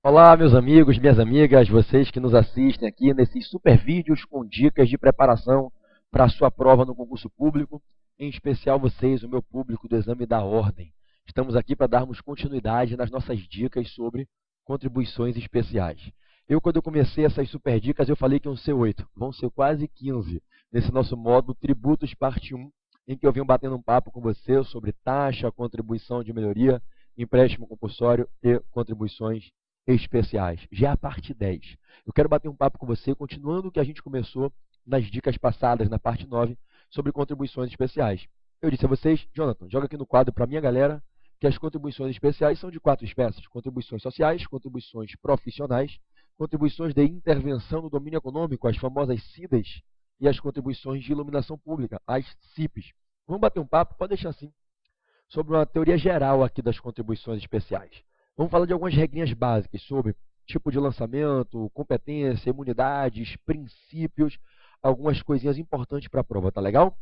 Olá, meus amigos, minhas amigas, vocês que nos assistem aqui nesses super vídeos com dicas de preparação para a sua prova no concurso público, em especial vocês, o meu público do Exame da Ordem. Estamos aqui para darmos continuidade nas nossas dicas sobre contribuições especiais. Quando eu comecei essas super dicas, eu falei que iam ser 8, vão ser quase 15, nesse nosso módulo Tributos Parte 1, em que eu venho batendo um papo com você sobre taxa, contribuição de melhoria, empréstimo compulsório e contribuições especiais. Já a parte 10. Eu quero bater um papo com você, continuando o que a gente começou nas dicas passadas, na parte 9, sobre contribuições especiais. Eu disse a vocês, Jonathan, joga aqui no quadro para a minha galera, que as contribuições especiais são de 4 espécies: contribuições sociais, contribuições profissionais, contribuições de intervenção no domínio econômico, as famosas CIDAs, e as contribuições de iluminação pública, as CIPs. Vamos bater um papo, pode deixar assim, sobre uma teoria geral aqui das contribuições especiais. Vamos falar de algumas regrinhas básicas sobre tipo de lançamento, competência, imunidades, princípios, algumas coisinhas importantes para a prova, tá legal?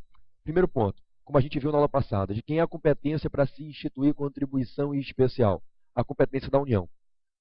Primeiro ponto, como a gente viu na aula passada, de quem é a competência para se instituir contribuição especial? A competência da União.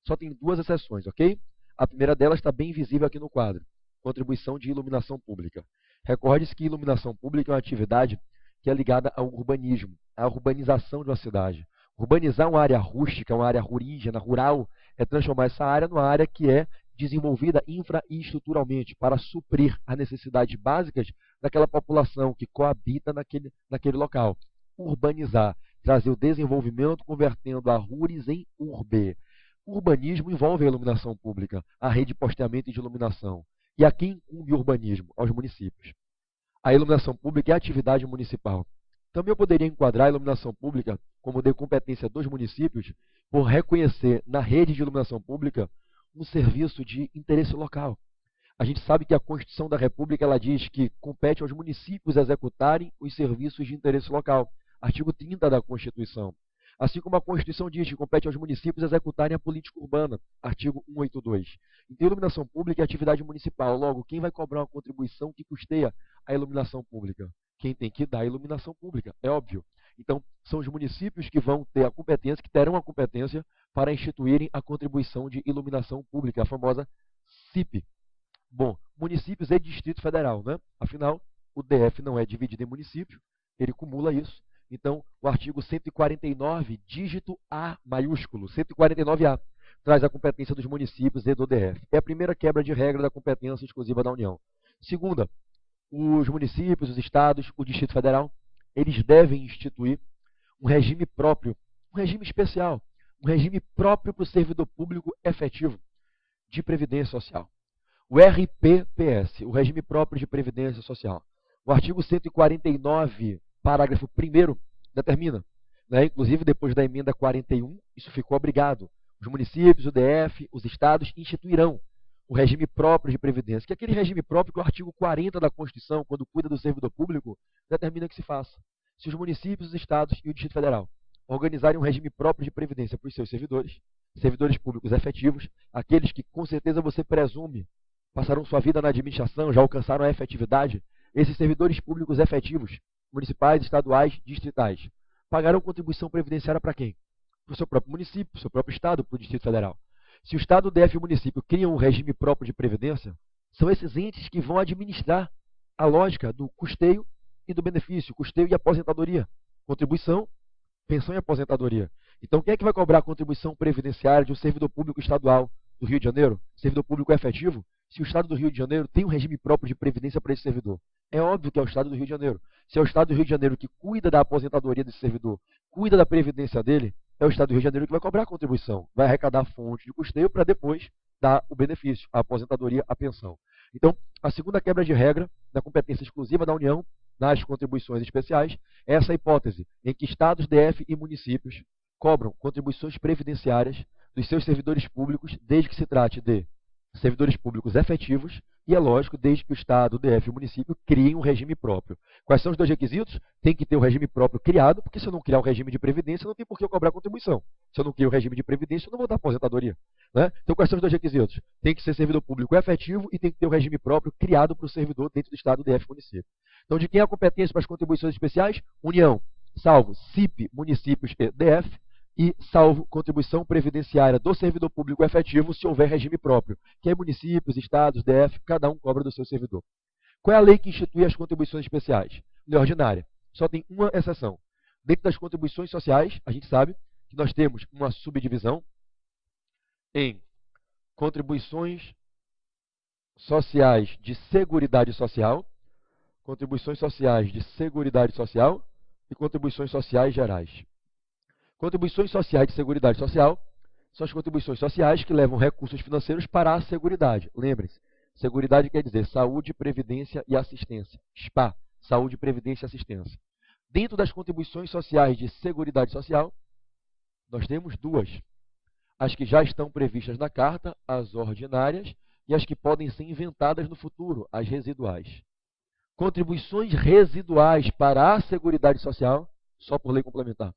Só tem 2 exceções, ok? A primeira delas está bem visível aqui no quadro, contribuição de iluminação pública. Recorde-se que iluminação pública é uma atividade que é ligada ao urbanismo, à urbanização de uma cidade. Urbanizar uma área rústica, uma área rurígena, rural, é transformar essa área numa área que é desenvolvida infraestruturalmente para suprir as necessidades básicas daquela população que coabita naquele local. Urbanizar, trazer o desenvolvimento convertendo a ruris em urbe. O urbanismo envolve a iluminação pública, a rede de posteamento e de iluminação. E a quem incumbe o urbanismo? Aos municípios. A iluminação pública é atividade municipal. Também eu poderia enquadrar a iluminação pública como de competência dos municípios por reconhecer na rede de iluminação pública um serviço de interesse local. A gente sabe que a Constituição da República ela diz que compete aos municípios executarem os serviços de interesse local. Artigo 30 da Constituição. Assim como a Constituição diz que compete aos municípios executarem a política urbana. Artigo 182. Então, a iluminação pública é atividade municipal. Logo, quem vai cobrar uma contribuição que custeia a iluminação pública? Quem tem que dar a iluminação pública, é óbvio. Então, são os municípios que vão ter a competência, que terão a competência para instituírem a contribuição de iluminação pública, a famosa CIP. Bom, municípios e Distrito Federal, né? Afinal, o DF não é dividido em município, ele cumula isso. Então, o artigo 149, dígito A maiúsculo, 149A, traz a competência dos municípios e do DF. É a primeira quebra de regra da competência exclusiva da União. Segunda, os municípios, os estados, o Distrito Federal, eles devem instituir um regime próprio, um regime especial, um regime próprio para o servidor público efetivo de previdência social. O RPPS, o regime próprio de previdência social. O artigo 149, parágrafo 1º, determina, né, inclusive depois da emenda 41, isso ficou obrigado. Os municípios, o DF, os estados instituirão o regime próprio de previdência, que é aquele regime próprio que o artigo 40 da Constituição, quando cuida do servidor público, determina que se faça. Se os municípios, os estados e o Distrito Federal organizarem um regime próprio de previdência para os seus servidores, servidores públicos efetivos, aqueles que com certeza você presume passaram sua vida na administração, já alcançaram a efetividade, esses servidores públicos efetivos, municipais, estaduais, distritais, pagarão contribuição previdenciária para quem? Para o seu próprio município, para o seu próprio estado, para o Distrito Federal. Se o Estado, o DF e o município criam um regime próprio de previdência, são esses entes que vão administrar a lógica do custeio e do benefício, custeio e aposentadoria, contribuição, pensão e aposentadoria. Então, quem é que vai cobrar a contribuição previdenciária de um servidor público estadual do Rio de Janeiro, servidor público efetivo, se o Estado do Rio de Janeiro tem um regime próprio de previdência para esse servidor? É óbvio que é o Estado do Rio de Janeiro. Se é o Estado do Rio de Janeiro que cuida da aposentadoria desse servidor, cuida da previdência dele, é o Estado do Rio de Janeiro que vai cobrar a contribuição, vai arrecadar a fonte de custeio para depois dar o benefício, a aposentadoria, a pensão. Então, a segunda quebra de regra da competência exclusiva da União nas contribuições especiais é essa hipótese em que estados, DF e municípios cobram contribuições previdenciárias dos seus servidores públicos, desde que se trate de servidores públicos efetivos e, é lógico, desde que o Estado, o DF e o município criem um regime próprio. Quais são os 2 requisitos? Tem que ter o regime próprio criado, porque se eu não criar o regime de previdência, não tem por que eu cobrar contribuição. Se eu não criar o regime de previdência, eu não vou dar aposentadoria. Né? Então, quais são os 2 requisitos? Tem que ser servidor público efetivo e tem que ter o regime próprio criado para o servidor dentro do Estado, DF e município. Então, de quem é a competência para as contribuições especiais? União, salvo CIP, municípios e DF. e salvo contribuição previdenciária do servidor público efetivo se houver regime próprio, que é municípios, estados, DF, cada um cobra do seu servidor. Qual é a lei que institui as contribuições especiais? Lei ordinária. Só tem uma exceção. Dentro das contribuições sociais, a gente sabe que nós temos uma subdivisão em contribuições sociais de seguridade social, contribuições sociais de seguridade social e contribuições sociais gerais. Contribuições sociais de seguridade social são as contribuições sociais que levam recursos financeiros para a seguridade. Lembrem-se, seguridade quer dizer saúde, previdência e assistência. SPA, saúde, previdência e assistência. Dentro das contribuições sociais de seguridade social, nós temos duas. As que já estão previstas na carta, as ordinárias, e as que podem ser inventadas no futuro, as residuais. Contribuições residuais para a seguridade social, só por lei complementar.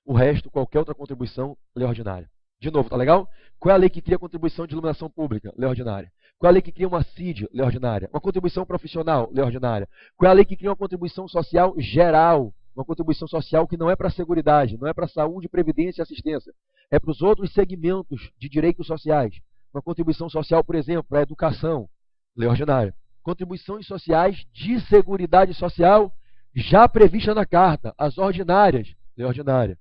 O resto, qualquer outra contribuição, lei ordinária. De novo, tá legal? Qual é a lei que cria a contribuição de iluminação pública? Lei ordinária. Qual é a lei que cria uma CID? Lei ordinária. Uma contribuição profissional? Lei ordinária. Qual é a lei que cria uma contribuição social geral? Uma contribuição social que não é para a seguridade, não é para a saúde, previdência e assistência. É para os outros segmentos de direitos sociais. Uma contribuição social, por exemplo, para a educação. Lei ordinária. Contribuições sociais de seguridade social já prevista na carta. As ordinárias. Lei ordinária.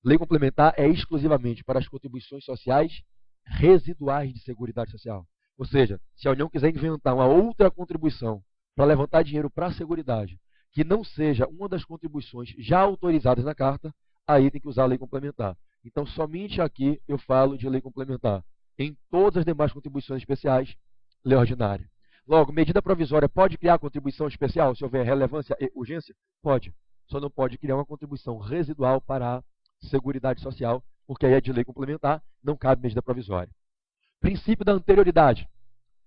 Lei complementar é exclusivamente para as contribuições sociais residuais de seguridade social. Ou seja, se a União quiser inventar uma outra contribuição para levantar dinheiro para a seguridade, que não seja uma das contribuições já autorizadas na carta, aí tem que usar a lei complementar. Então, somente aqui eu falo de lei complementar. Em todas as demais contribuições especiais, lei ordinária. Logo, medida provisória pode criar contribuição especial se houver relevância e urgência? Pode. Só não pode criar uma contribuição residual para a seguridade social, porque aí é de lei complementar, não cabe medida provisória. Princípio da anterioridade.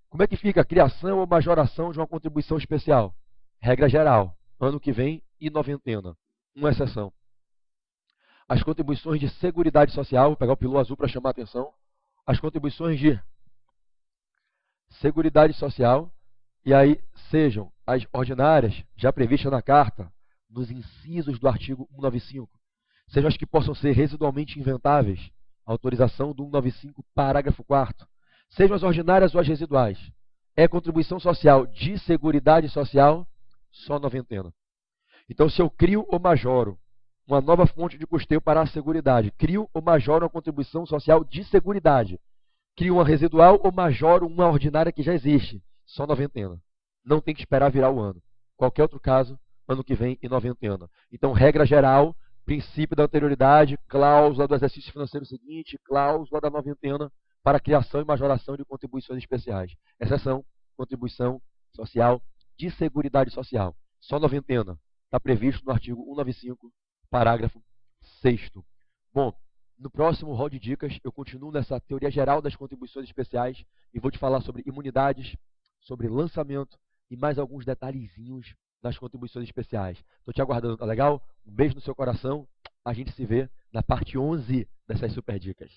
Como é que fica a criação ou majoração de uma contribuição especial? Regra geral, ano que vem e noventena. Uma exceção. As contribuições de seguridade social, vou pegar o pilu azul para chamar a atenção. As contribuições de seguridade social, e aí sejam as ordinárias, já previstas na carta, nos incisos do artigo 195, sejam as que possam ser residualmente inventáveis, autorização do 195, parágrafo 4º, sejam as ordinárias ou as residuais. É contribuição social de seguridade social, só noventena. Então, se eu crio ou majoro uma nova fonte de custeio para a seguridade, crio ou majoro uma contribuição social de seguridade, crio uma residual ou majoro uma ordinária que já existe, só noventena. Não tem que esperar virar o ano. Qualquer outro caso, ano que vem e noventena. Então, regra geral, princípio da anterioridade, cláusula do exercício financeiro seguinte, cláusula da noventena para a criação e majoração de contribuições especiais. Exceção, contribuição social de seguridade social. Só noventena. Está previsto no artigo 195, parágrafo 6º. Bom, no próximo rol de dicas, eu continuo nessa teoria geral das contribuições especiais e vou te falar sobre imunidades, sobre lançamento e mais alguns detalhezinhos das contribuições especiais. Estou te aguardando, tá legal? Um beijo no seu coração. A gente se vê na parte 11 dessas super dicas.